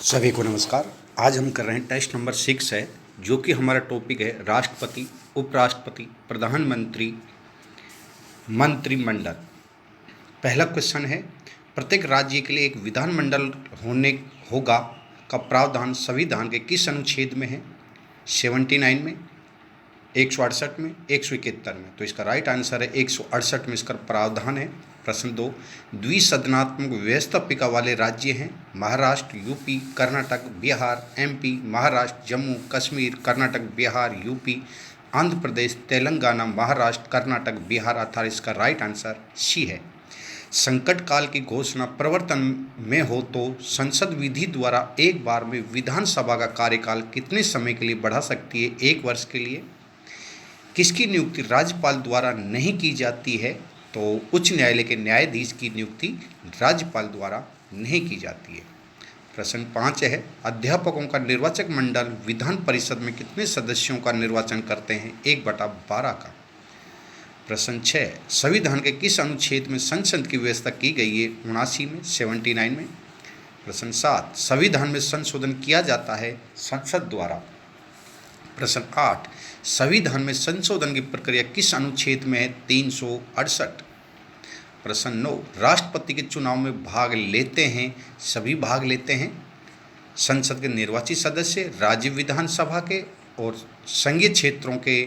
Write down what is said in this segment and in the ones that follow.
सभी को नमस्कार। आज हम कर रहे हैं टेस्ट नंबर 6 है, जो कि हमारा टॉपिक है राष्ट्रपति, उपराष्ट्रपति, प्रधानमंत्री, मंत्रिमंडल। पहला क्वेश्चन है, प्रत्येक राज्य के लिए एक विधानमंडल होने होगा का प्रावधान संविधान के किस अनुच्छेद में है? 79 में, 168 में, 171 में। तो इसका राइट आंसर है 168 में इसका प्रावधान है। प्रश्न 2, द्विसदनात्मक व्यवस्थापिका वाले राज्य हैं Maharashtra, UP, Karnataka, Bihar, MP, Maharashtra, Jammu Kashmir, Karnataka, Bihar, UP, Andhra Pradesh, Telangana, Maharashtra, Karnataka, Bihar अर्थात इसका राइट आंसर सी है। संकट काल की घोषणा प्रवर्तन में हो तो संसद विधि द्वारा एक बार में विधानसभा का कार्यकाल कितने समय के लिए बढ़ा सकती है? 1 वर्ष के लिए। किसकी नियुक्ति राज्यपाल द्वारा नहीं की जाती है? तो उच्च न्यायालय के न्यायाधीश की नियुक्ति राज्यपाल द्वारा नहीं की जाती है। प्रश्न 5 है, अध्यापकों का निर्वाचक मंडल विधान परिषद में कितने सदस्यों का निर्वाचन करते हैं? 1/12 का। प्रश्न 6, संविधान के किस अनुच्छेद में संसद की व्यवस्था की गई है? 79 में, 79 में। प्रश्न 7, संविधान में संशोधन किया जाता है संसद द्वारा। प्रश्न 8, संविधान में संशोधन की प्रक्रिया किस अनुच्छेद में है? 368। प्रश्न 9, राष्ट्रपति के चुनाव में भाग लेते हैं, सभी भाग लेते हैं संसद के निर्वाचित सदस्य, राज्य विधानसभा के और संघीय क्षेत्रों के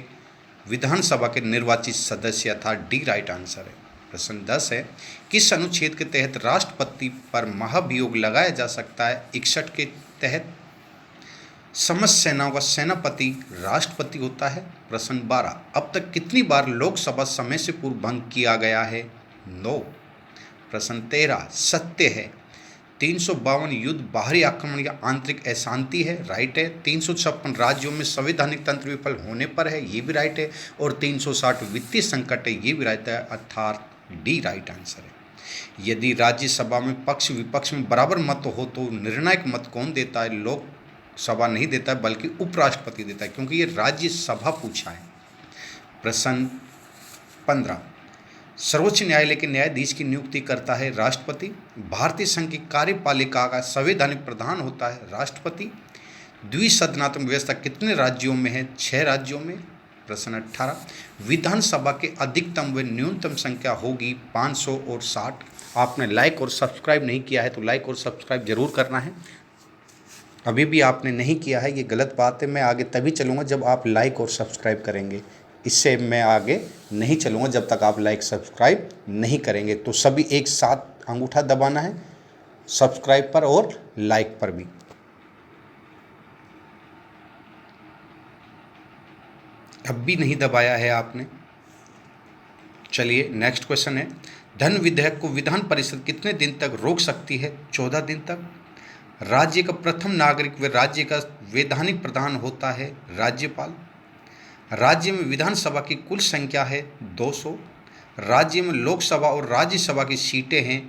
विधानसभा के निर्वाचित सदस्य अर्थात डी राइट आंसर है। प्रश्न 10 है, किस अनुच्छेद के तहत राष्ट्रपति पर महाभियोग लगाया जा सकता है? 61 के तहत। समस्त सेनाओं का सेनापति राष्ट्रपति होता है। प्रश्न 12, अब तक कितनी बार लोकसभा समय से पूर्व भंग किया गया है? 9। प्रश्न 13, सत्य है 352 युद्ध बाहरी आक्रमण या आंतरिक अशांति है, राइट है। 356 राज्यों में संवैधानिक तंत्र विफल होने पर है, ये भी राइट है। और 360 वित्तीय संकट है, ये भी राइट है अर्थात डी राइट आंसर है। यदि राज्यसभा में पक्ष विपक्ष में बराबर मत हो तो निर्णायक मत कौन देता है? लोकसभा नहीं देता है बल्कि उपराष्ट्रपति देता है, क्योंकि ये राज्यसभा पूछा है। प्रश्न 15, सर्वोच्च न्यायालय के न्यायाधीश की नियुक्ति करता है राष्ट्रपति। भारतीय संघ की कार्यपालिका का संवैधानिक प्रधान होता है राष्ट्रपति। द्विसदनात्मक व्यवस्था कितने राज्यों में है? 6 राज्यों में। प्रश्न 18, विधानसभा के अधिकतम व न्यूनतम संख्या होगी 560। आपने लाइक और सब्सक्राइब नहीं किया है तो लाइक और सब्सक्राइब जरूर करना है। अभी भी आपने नहीं किया है, ये गलत बात है। मैं आगे तभी चलूँगा जब आप लाइक और सब्सक्राइब करेंगे। इससे मैं आगे नहीं चलूँगा जब तक आप लाइक सब्सक्राइब नहीं करेंगे। तो सभी एक साथ अंगूठा दबाना है, सब्सक्राइब पर और लाइक पर भी। अब भी नहीं दबाया है आपने। चलिए नेक्स्ट क्वेश्चन है, धन विधेयक को विधान परिषद कितने दिन तक रोक सकती है? 14 दिन तक। राज्य का प्रथम नागरिक व राज्य का वैधानिक प्रधान होता है राज्यपाल। राज्य में विधानसभा की कुल संख्या है 200। राज्य में लोकसभा और राज्यसभा की सीटें हैं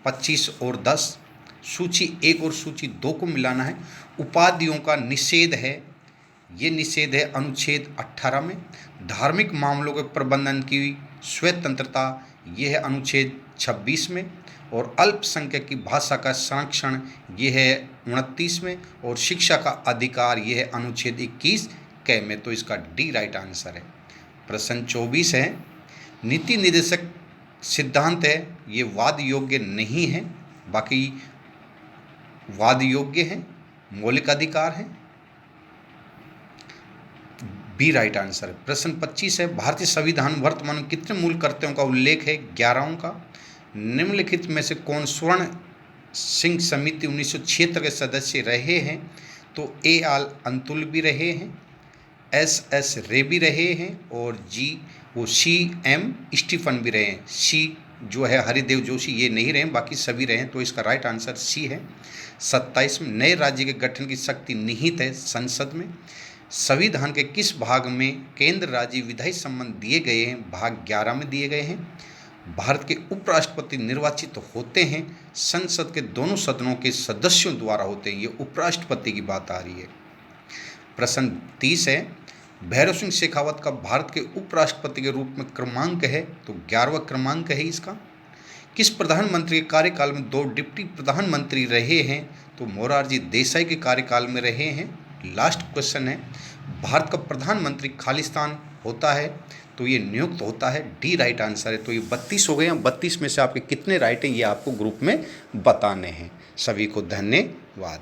25 और 10। सूची 1 और सूची 2 को मिलाना है। उपाधियों का निषेध है, ये निषेध है अनुच्छेद 18 में। धार्मिक मामलों के प्रबंधन की स्वतंत्रता, ये है अनुच्छेद 26 में। और अल्पसंख्यक की भाषा का संरक्षण, ये है 29 में। और शिक्षा का अधिकार, ये है अनुच्छेद 21 के में। तो इसका डी राइट आंसर है। प्रश्न 24 है, नीति निर्देशक सिद्धांत है, ये वाद योग्य नहीं है, बाकी वाद योग्य है, मौलिक अधिकार है, बी राइट आंसर है। प्रश्न 25 है, भारतीय संविधान वर्तमान में कितने मूल कर्तव्यों का उल्लेख है? 11 का। निम्नलिखित में से कौन स्वर्ण सिंह समिति 1976 के सदस्य रहे हैं? तो ए आल अंतुल भी रहे हैं, एस रे भी रहे हैं, और सी एम स्टीफन भी रहे हैं। सी जो है हरिदेव जोशी, ये नहीं रहे, बाकी सभी रहे हैं। तो इसका राइट आंसर सी है। 27 में, नए राज्य के गठन की शक्ति निहित है संसद में। संविधान के किस भाग में केंद्र राज्य विधायी संबंध दिए गए हैं? भाग 11 में दिए गए हैं। भारत के उपराष्ट्रपति निर्वाचित होते हैं संसद के दोनों सदनों के सदस्यों द्वारा होते हैं, ये उपराष्ट्रपति की बात आ रही है। प्रश्न 30 है, भैरव सिंह शेखावत का भारत के उपराष्ट्रपति के रूप में क्रमांक है? तो 11वां क्रमांक है इसका। किस प्रधानमंत्री के कार्यकाल में 2 डिप्टी प्रधानमंत्री रहे हैं? तो मोरारजी देसाई के कार्यकाल में रहे हैं। लास्ट क्वेश्चन है, भारत का प्रधानमंत्री खालिस्तान होता है तो ये नियुक्त होता है। डी राइट आंसर है। तो ये 32 हो गए हैं। 32 में से आपके कितने राइट हैं ये आपको ग्रुप में बताने हैं। सभी को धन्यवाद।